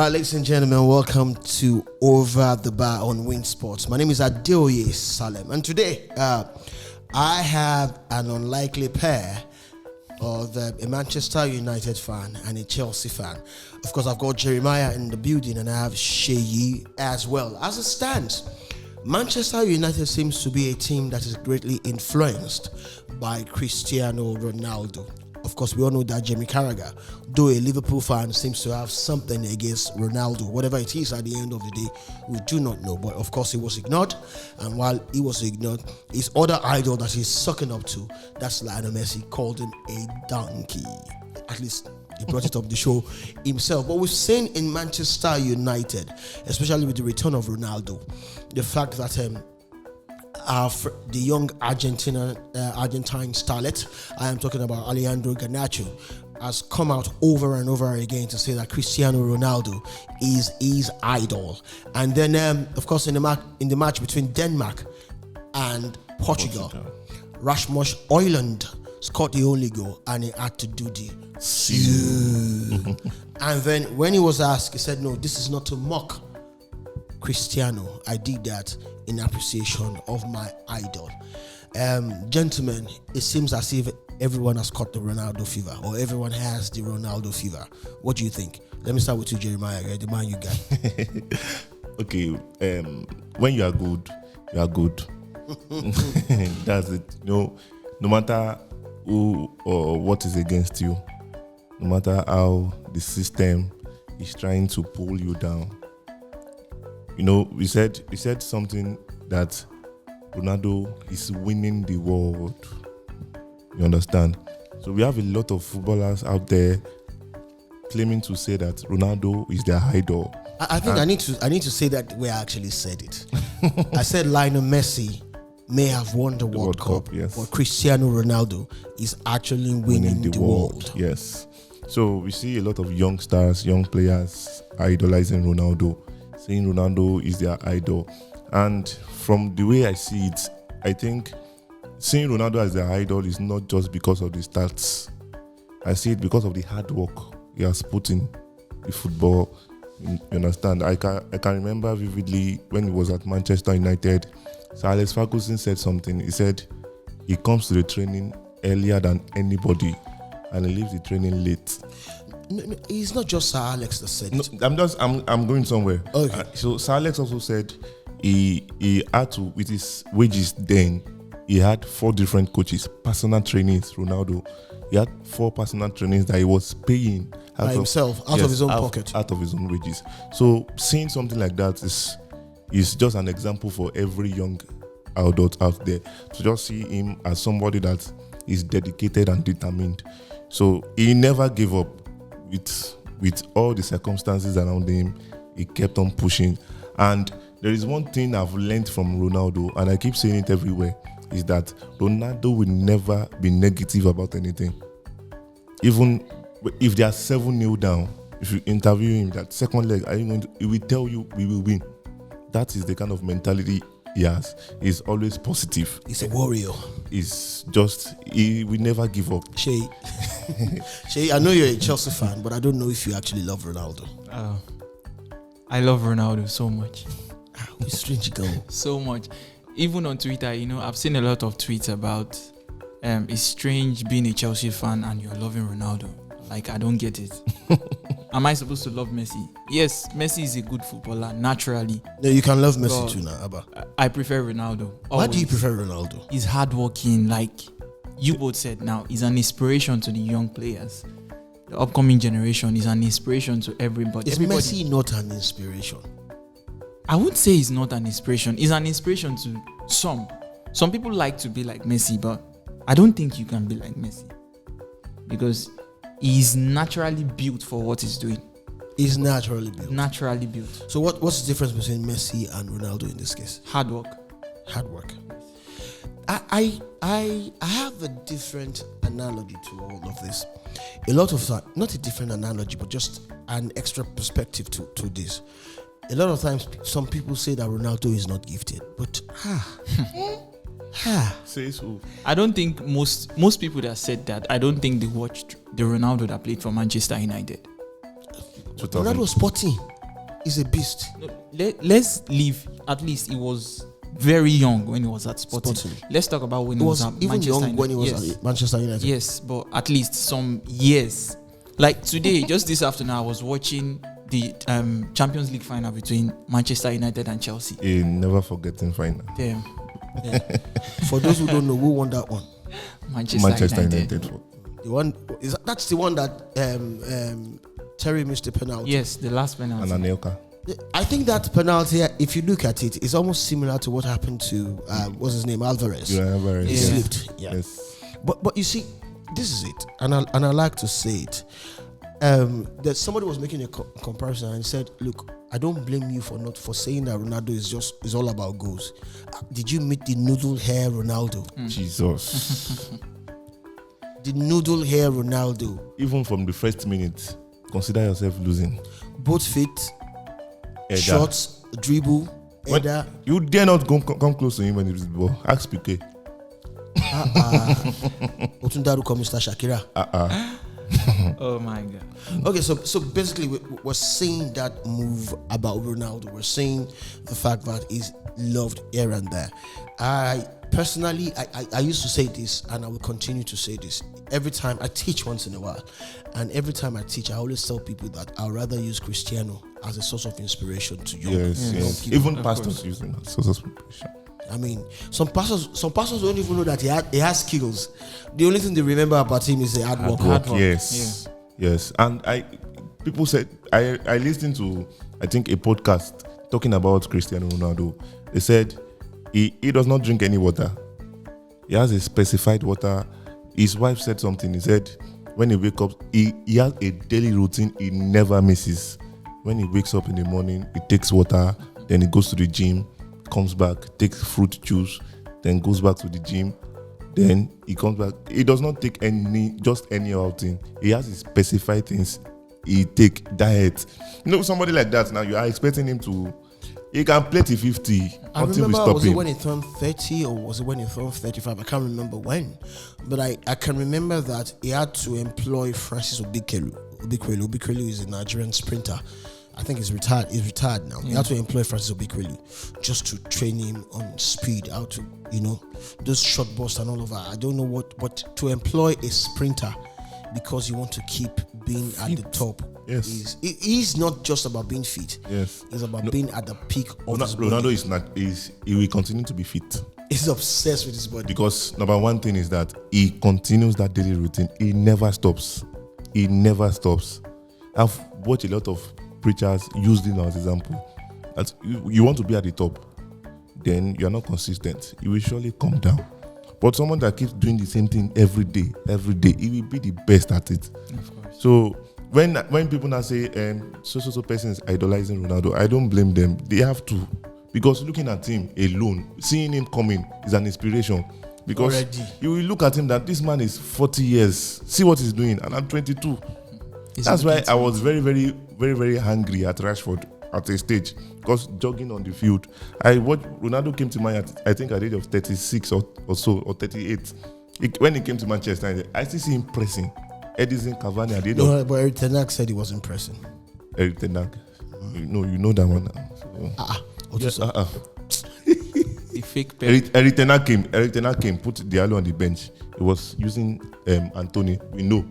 Right, ladies and gentlemen, welcome to Over the Bar on Win Sports. My name is Adeoye Salem, and today I have an unlikely pair of a Manchester United fan and a Chelsea fan. Of course, I've got Jeremiah in the building, and I have Sheyi as well. As it stands, Manchester United seems to be a team that is greatly influenced by Cristiano Ronaldo. Of course, we all know that Jamie Carragher, though a Liverpool fan, seems to have something against Ronaldo. Whatever it is at the end of the day, we do not know. But of course, he was ignored. And while he was ignored, his other idol that he's sucking up to, that's Lionel Messi, called him a donkey. At least he brought it up the show himself. But we've seen in Manchester United, especially with the return of Ronaldo, the fact that the young Argentine starlet, I am talking about Alejandro Garnacho, has come out over and over again to say that Cristiano Ronaldo is his idol. And then, of course, in the match between Denmark and Portugal. Rasmus Højlund scored the only goal, and he had to do the and then when he was asked, he said, "No, this is not to mock Cristiano. I did that in appreciation of my idol." Gentlemen, it seems as if everyone has caught the Ronaldo fever, or everyone has the Ronaldo fever. What do you think? Let me start with you, Jeremiah, the man you got. Okay, when you are good, you are good. That's it. No matter who or what is against you, no matter how the system is trying to pull you down. We said something that Ronaldo is winning the world. You understand? So we have a lot of footballers out there claiming to say that Ronaldo is their idol. I think I need to say that where I actually said it. I said Lionel Messi may have won the World Cup, yes, but Cristiano Ronaldo is actually winning the world. Yes. So we see a lot of young stars, young players idolizing Ronaldo, saying Ronaldo is their idol. And from the way I see it, I think seeing Ronaldo as their idol is not just because of the stats. I see it because of the hard work he has put in the football. You understand? I can remember vividly when he was at Manchester United. Sir Alex Ferguson said something. He said he comes to the training earlier than anybody, and he leaves the training late. No, it's not just Sir Alex that said it. I'm going somewhere. Okay. So Sir Alex also said he had to, with his wages then, he had 4 different coaches, personal trainings. Ronaldo, he had 4 personal trainings that he was paying by himself, out of his own pocket, out of his own wages. So seeing something like that is just an example for every young adult out there to just see him as somebody that is dedicated and determined. So he never gave up. With all the circumstances around him, he kept on pushing. And there is one thing I've learned from Ronaldo, and I keep saying it everywhere, is that Ronaldo will never be negative about anything. Even if they are 7-0 down, if you interview him that second leg, he will tell you we will win. That is the kind of mentality he has. He's always positive. He's a warrior. He will never give up. Shay, I know you're a Chelsea fan, but I don't know if you actually love Ronaldo. I love Ronaldo so much. It's strange girl. So much. Even on Twitter, I've seen a lot of tweets about it's strange being a Chelsea fan and you're loving Ronaldo. Like, I don't get it. Am I supposed to love Messi? Yes, Messi is a good footballer, naturally. No, you can love Messi too now, Abba. I prefer Ronaldo. Always. Why do you prefer Ronaldo? He's hardworking, like you both said now. He's an inspiration to the young players. The upcoming generation is an inspiration to everybody. Is Messi not an inspiration? I wouldn't say he's not an inspiration. He's an inspiration to some. Some people like to be like Messi, but I don't think you can be like Messi. Because he's naturally built for what he's doing. He's naturally built. Naturally built. So what's the difference between Messi and Ronaldo in this case? Hard work. Hard work. I have a different analogy to all of this. A lot of time, not a different analogy, but just an extra perspective to this. A lot of times, some people say that Ronaldo is not gifted, but Says who? I don't think most people that said that, I don't think they watched the Ronaldo that played for Manchester United. Ronaldo was 14. He's a beast. No, let's leave. At least he was very young when he was at Sporting. Let's talk about when He he was at even Manchester young United. when he was Yes. at Manchester United. Yes, but at least some years. Like today, just this afternoon, I was watching the Champions League final between Manchester United and Chelsea. A never forgetting final. Damn, For those who don't know, who won that one? Manchester United. The one that's the one that Terry missed the penalty. Yes, the last penalty. And Anelka. I think that penalty, if you look at it, is almost similar to what happened to what's his name, Alvarez. Alvarez. He Yeah. slipped. Yeah. Yes. But you see, this is it, and I like to say it. That somebody was making a comparison and said, "Look, I don't blame you for saying that Ronaldo is all about goals. Did you meet the noodle hair Ronaldo? Jesus. The noodle hair Ronaldo, Even from the first minute, consider yourself losing. both feet, Header. shots, dribble, When- header." You dare not come close to him when he was the ball. Ask Piqué. Otundaru come Mr. Shakira. Oh my God. Okay, so basically we're seeing that move about Ronaldo. We're seeing the fact that he's loved here and there. I personally, I used to say this, and I will continue to say this every time I teach once in a while. And every time I teach, I always tell people that I'd rather use Cristiano as a source of inspiration to young Yes. people. Even Of pastors course. using that source of inspiration. I mean, some pastors don't even know that he has skills. The only thing they remember about him is the hard work. Hard work. Yes. Yes. And people said I listened to I think a podcast talking about Cristiano Ronaldo. They said he does not drink any water. He has a specified water. His wife said something. He said when he wakes up, he has a daily routine he never misses. When he wakes up in the morning, he takes water, then he goes to the gym, comes back, takes fruit juice, then goes back to the gym, then he comes back. He does not take any outing. He has his specified things he take. Diet. Somebody like that now, you are expecting him to. He can play till 50 I until we remember, stop was him. it when he turned 30 or was it when he turned 35? I can't remember when. But I can remember that he had to employ Francis Obikwelu. Obikwelu is a Nigerian sprinter. I think he's retired. He's retired now. He had to employ Francis Obikwelu just to train him on speed, how to, those short bursts and all of that. I don't know what to employ a sprinter because you want to keep being at the top. Yes. He's not just about being fit. Yes. It's about being at the peak of his body. Ronaldo he will continue to be fit. He's obsessed with his body. Because number one thing is that he continues that daily routine. He never stops. He never stops. I've watched a lot of preachers use this as example. That you want to be at the top, then you are not consistent. You will surely come down. But someone that keeps doing the same thing every day, he will be the best at it. Of course. So when people now say so person is idolizing Ronaldo, I don't blame them. They have to, because looking at him alone, seeing him coming is an inspiration. Because Already. you will look at him that this man is 40 years. See what he's doing, and I'm 22. It's That's why okay I was very, very, very, very hungry at Rashford at a stage, because jogging on the field. Ronaldo came to Man, I think at the age of 36 or so, or 38. When he came to Manchester United, I still see him pressing Edison Cavani at the age of No, but Eric Ten Hag said he wasn't pressing. Eric Ten Hag. You know that one now. So, The fake Pep. Eric Ten Hag came, put Diallo on the bench. He was using Anthony. We know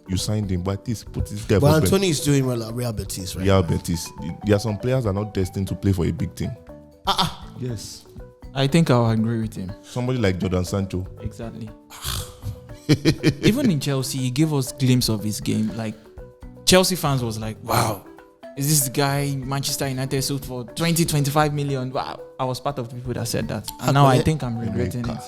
you signed him, but put this guy. But for Anthony is doing well at Real Betis, right? Real Betis. There are some players that are not destined to play for a big team. Yes. I think I'll agree with him. Somebody like Jordan Sancho. Exactly. Even in Chelsea, he gave us glimpse of his game. Like Chelsea fans was like, "Wow, is this guy Manchester United sold for 20-25 million?" Wow, I was part of the people that said that, and now I think I'm regretting it.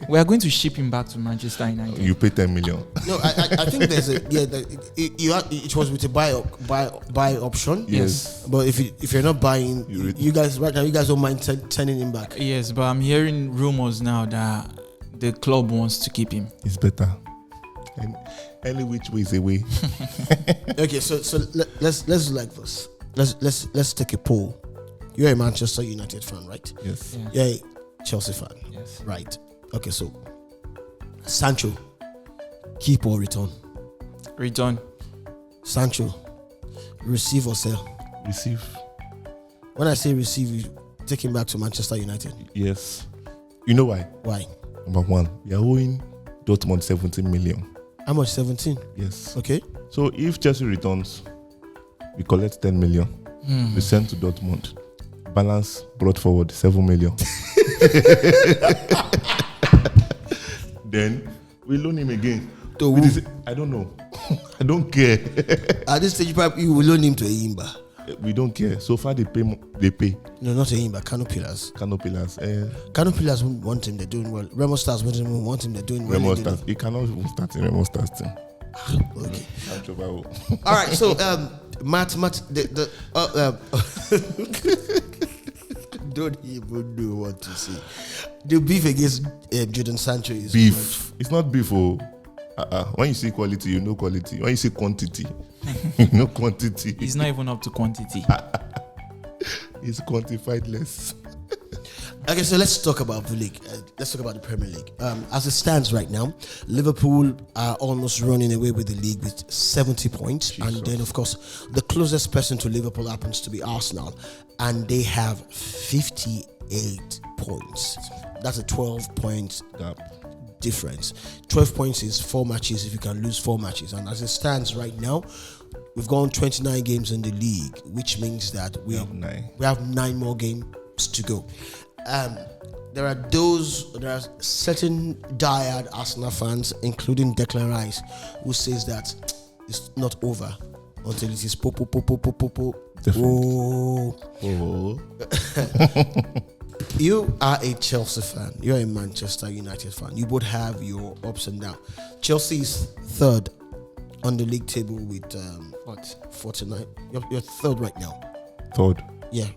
We are going to ship him back to Manchester United. You pay 10 million. No, I think there's it was with a buy option. Yes. But if you're not buying, you guys right now you guys don't mind sending him back. Yes, but I'm hearing rumors now that the club wants to keep him. It's better. And any which way is a way. Okay, so let's do like this. Let's take a poll. You're a Manchester United fan, right? Yes. Yeah. You're a Chelsea fan, Yes. right? Okay, so Sancho, keep or return? Return. Sancho, receive or sell? Receive. When I say receive, you take him back to Manchester United. Yes. You know why? Why? Number one, we are owing Dortmund 17 million. How much? 17. Yes. Okay. So if Chelsea returns, we collect 10 million. We send to Dortmund. Balance brought forward 7 million. Then we loan him again. To With who? this- I don't know. I don't care. At this stage, probably you will loan him to Eimba. We don't care. So far they pay. They pay. No, not Eimba. Kano Pillars. Canopilas. Kano Pillars won't want him. They're doing well. Remo Stars won't even want him. They're doing well. Remo in the Stars. He cannot even start in Remo Stars team. league. Okay. Sancho Bao. All right. So, Matt, don't even know what to say. The beef against Jadon Sancho is Beef. It's not beef. Oh. When you see quality, you know quality. When you see quantity, you know quantity. He's not even up to quantity. It's quantified less. Okay, so let's talk about the league. Let's talk about the Premier League. As it stands right now, Liverpool are almost running away with the league with 70 points. And then, of course, the closest person to Liverpool happens to be Arsenal. And they have 58 points. That's a 12 point Gap. difference. 12 points is 4 matches if you can lose 4 matches. And as it stands right now, we've gone 29 games in the league, which means that we have 9 more games to go. There are certain diehard Arsenal fans, including Declan Rice, who says that it's not over until it is po. Oh. You are a Chelsea fan. You're a Manchester United fan. You both have your ups and downs. Chelsea is third on the league table with What? 49. You're third right now. Third. Yeah,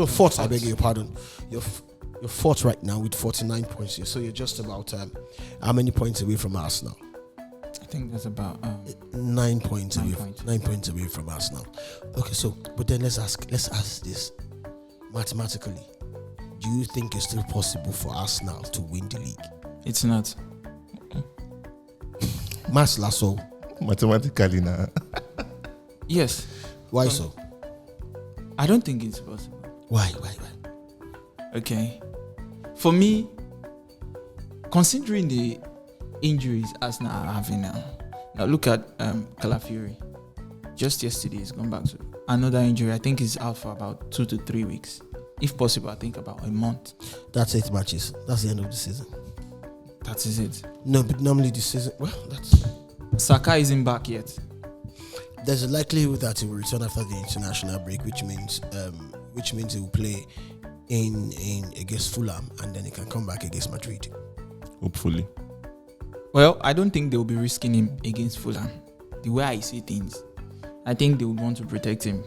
fourth. I beg your pardon. You're fourth right now with 49 points here. So you're just about how many points away from Arsenal? I think that's about 9 points away. 9 points. 9 points away from Arsenal. Okay, so but then let's ask this mathematically. Do you think it's still possible for Arsenal to win the league? it's not. Mas Lasso. Mathematically now. Yes. Why so? I don't think it's possible. Why? Okay. For me, considering the injuries Arsenal are having now look at Calafiori. Just yesterday, he's gone back to another injury. I think he's out for about 2 to 3 weeks. If possible, I think about a month. That's 8 matches. That's the end of the season. That is it. No, but normally the season. Well, that's. Saka isn't back yet. There's a likelihood that he will return after the international break, which means he will play in against Fulham, and then he can come back against Madrid. Hopefully. Well, I don't think they'll be risking him against Fulham. The way I see things, I think they would want to protect him.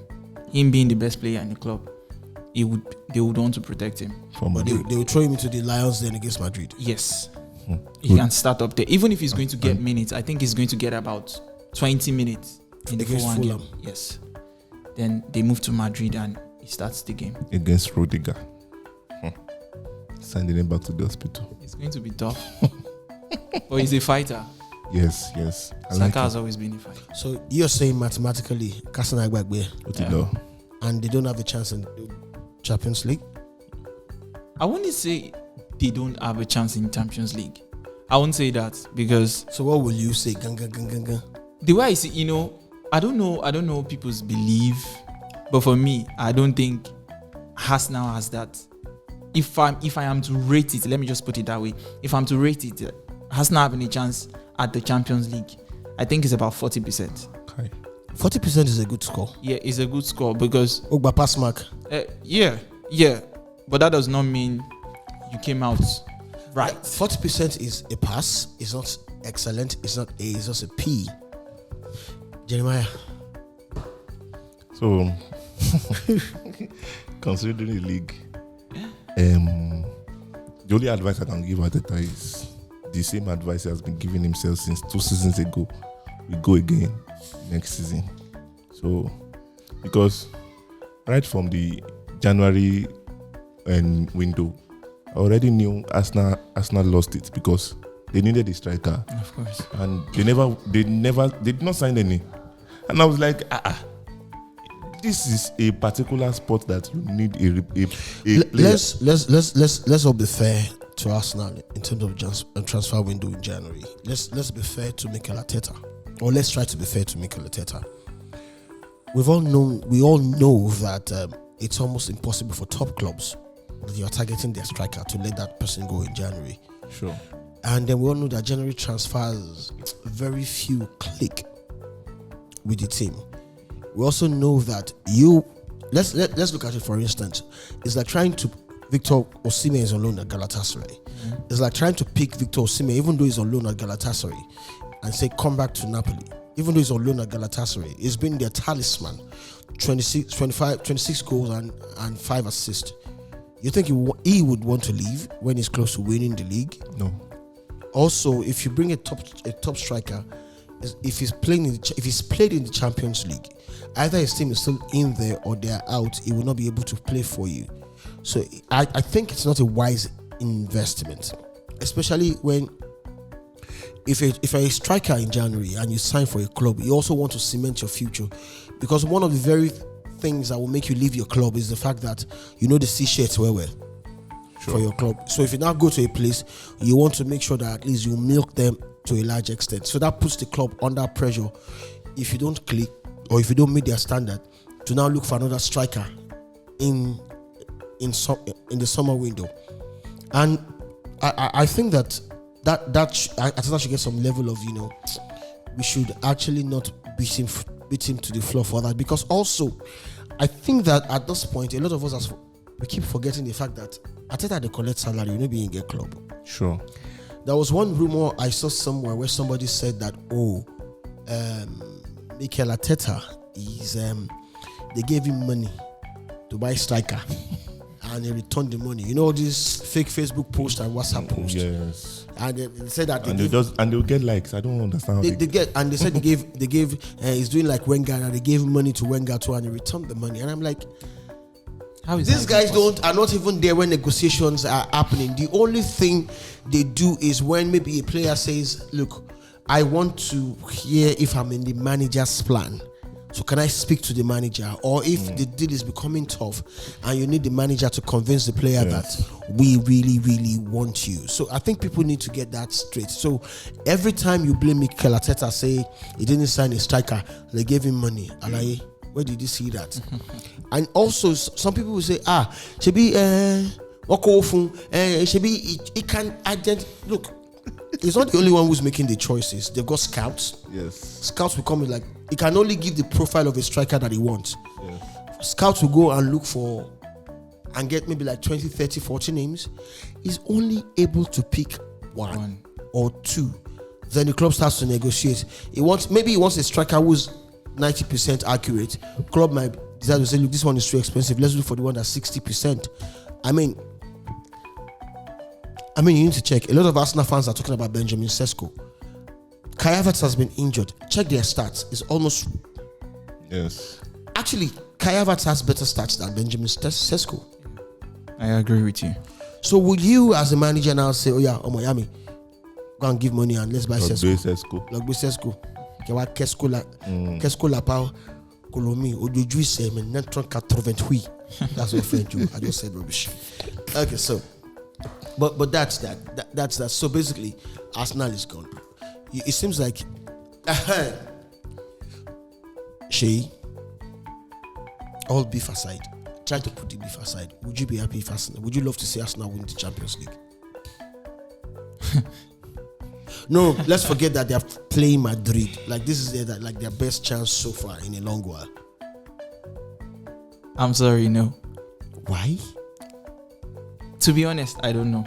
Him being the best player in the club, they would want to protect him. But they will throw him into the Lions then against Madrid. Yes. He can start up there. Even if he's going to get minutes, I think he's going to get about 20 minutes in the Against Fulham game. Fulham. Yes. Then they move to Madrid and he starts the game. Against Rudiger. Sending him back to the hospital. It's going to be tough. But he's a fighter. Yes. I Saka like has it. always been a fighter. So you're saying mathematically, Kasana Agbagbe, What you know? and they don't have a chance in the Champions League? I wouldn't say they don't have a chance in Champions League. I won't say that because So what will you say? Gang. the way I see, I don't know people's belief, but for me, I don't think Arsenal has that. If I am to rate it, let me just put it that way. If I'm to rate it, Arsenal having a chance at the Champions League, I think it's about 40%. Okay. 40% is a good score. Yeah, it's a good score because Ogba pass mark. yeah, but that does not mean you came out right. 40% is a pass. It's not excellent. It's not A. It's just a P. Jeremiah. So, considering the league, the only advice I can give Arteta is the same advice he has been giving himself since 2 seasons ago. We go again next season. So, because right from the January window, I already knew Arsenal lost it because they needed a striker, Of course. and they did not sign any. And I was like, this is a particular sport that you need a player. Let's all be fair to Arsenal in terms of transfer window in January. Let's be fair to Mikel Arteta, or let's try to be fair to Mikel Arteta. We all know that it's almost impossible for top clubs that you are targeting their striker to let that person go in January. Sure. And then we all know that January transfers, very few click with the team. We also know that let's look at it for instance. It's like trying to Victor Osimhen is on loan at Galatasaray. Mm-hmm. It's like trying to pick Victor Osimhen, even though he's on loan at Galatasaray, and say come back to Napoli. Even though he's on loan at Galatasaray, he's been their talisman. 26 goals and 5 assists. You think he would want to leave when he's close to winning the league? No. Also, if you bring a top striker, if he's played in the Champions League, either his team is still in there or they're out, he will not be able to play for you. So I think it's not a wise investment, especially when if you're a striker in January and you sign for a club, you also want to cement your future, because one of the very things that will make you leave your club is the fact that you know the C-shirts well for your club. So if you now go to a place, you want to make sure that at least you milk them to a large extent. So that puts the club under pressure if you don't click or if you don't meet their standard to now look for another striker in the summer window. And I think that should get some level of, we should actually not beat him to the floor for that, because also I think that at this point a lot of us we keep forgetting the fact that Arteta they collect salary, you know, being a club. Sure. There was one rumor I saw somewhere where somebody said that Mikel Arteta is they gave him money to buy striker and he returned the money. You know, this fake Facebook post and WhatsApp post. Yes. And they said that they'll get likes. I don't understand. They said they gave he's doing like Wenger, and they gave money to Wenger too, and he returned the money. And I'm like, how is these guys are not even there when negotiations are happening. The only thing they do is when maybe a player says, look, I want to hear if I'm in the manager's plan. So can I speak to the manager? Or if the deal is becoming tough and you need the manager to convince the player that we really, really want you. So I think people need to get that straight. So every time you blame Mikel Arteta, say he didn't sign a striker, they gave him money. Alaye, where did you see that? And also some people will say, Shebi, he can identify. Look, he's not the only one who's making the choices. They've got scouts. Yes. Scouts will come in like, he can only give the profile of a striker that he wants. Yes. Scouts will go and look for and get maybe like 20, 30, 40 names. He's only able to pick one or two. Then the club starts to negotiate. He wants a striker who's 90% accurate. Club might decide to say, look, this one is too expensive. Let's look for the one that's 60%. I mean, you need to check. A lot of Arsenal fans are talking about Benjamin Sesko. Kai Havertz has been injured. Check their stats. It's almost... Yes. Actually, Kai Havertz has better stats than Benjamin Sesko. I agree with you. So will you as a manager now say, Miami, go and give money and let's buy Sesko? Logbe Sesko. Kesko la pao Kolomi Ojuju se men netron 88. That's what French I just said rubbish. Okay, so but that's that. So basically Arsenal is gone. It seems like Shay, all beef aside, try to put the beef aside. Would you be happy if Arsenal? Would you love to see Arsenal win the Champions League? No, let's forget that they are playing Madrid. Like this is their best chance so far in a long while. I'm sorry, no. Why? To be honest, I don't know.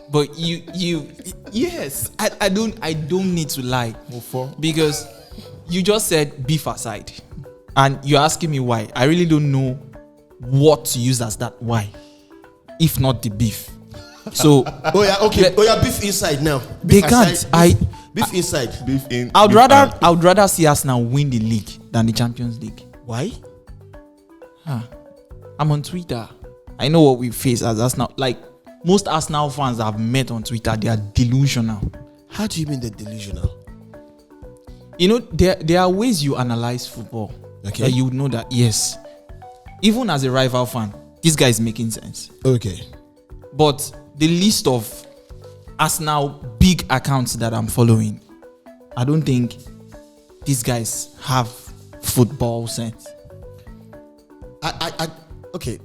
But yes, I don't need to lie. Because you just said beef aside. And you're asking me why. I really don't know what to use as that why. If not the beef. So beef inside now. Beef they can't. Beef inside. Beef in. I would rather see Arsenal win the league than the Champions League. Why? I'm on Twitter. I know what we face as Arsenal. Like most Arsenal fans I've met on Twitter, they are delusional. How do you mean they're delusional? You know, there are ways you analyze football. Okay. that you would know that, yes, even as a rival fan, this guy is making sense. Okay. But the list of Arsenal big accounts that I'm following, I don't think these guys have football sense. Okay.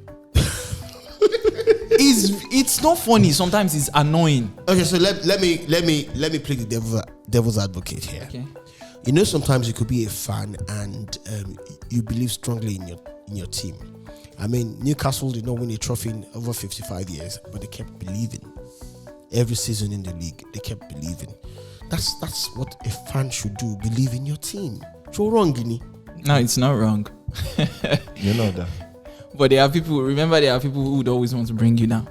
It's not funny. Sometimes it's annoying. Okay, so let me play the devil's advocate here. Okay. You know, sometimes you could be a fan and you believe strongly in your team. I mean, Newcastle did not win a trophy in over 55 years, but they kept believing. Every season in the league, they kept believing. That's what a fan should do. Believe in your team. So wrong, Guinea. No, it's not wrong. You know that. But there are people who would always want to bring you down.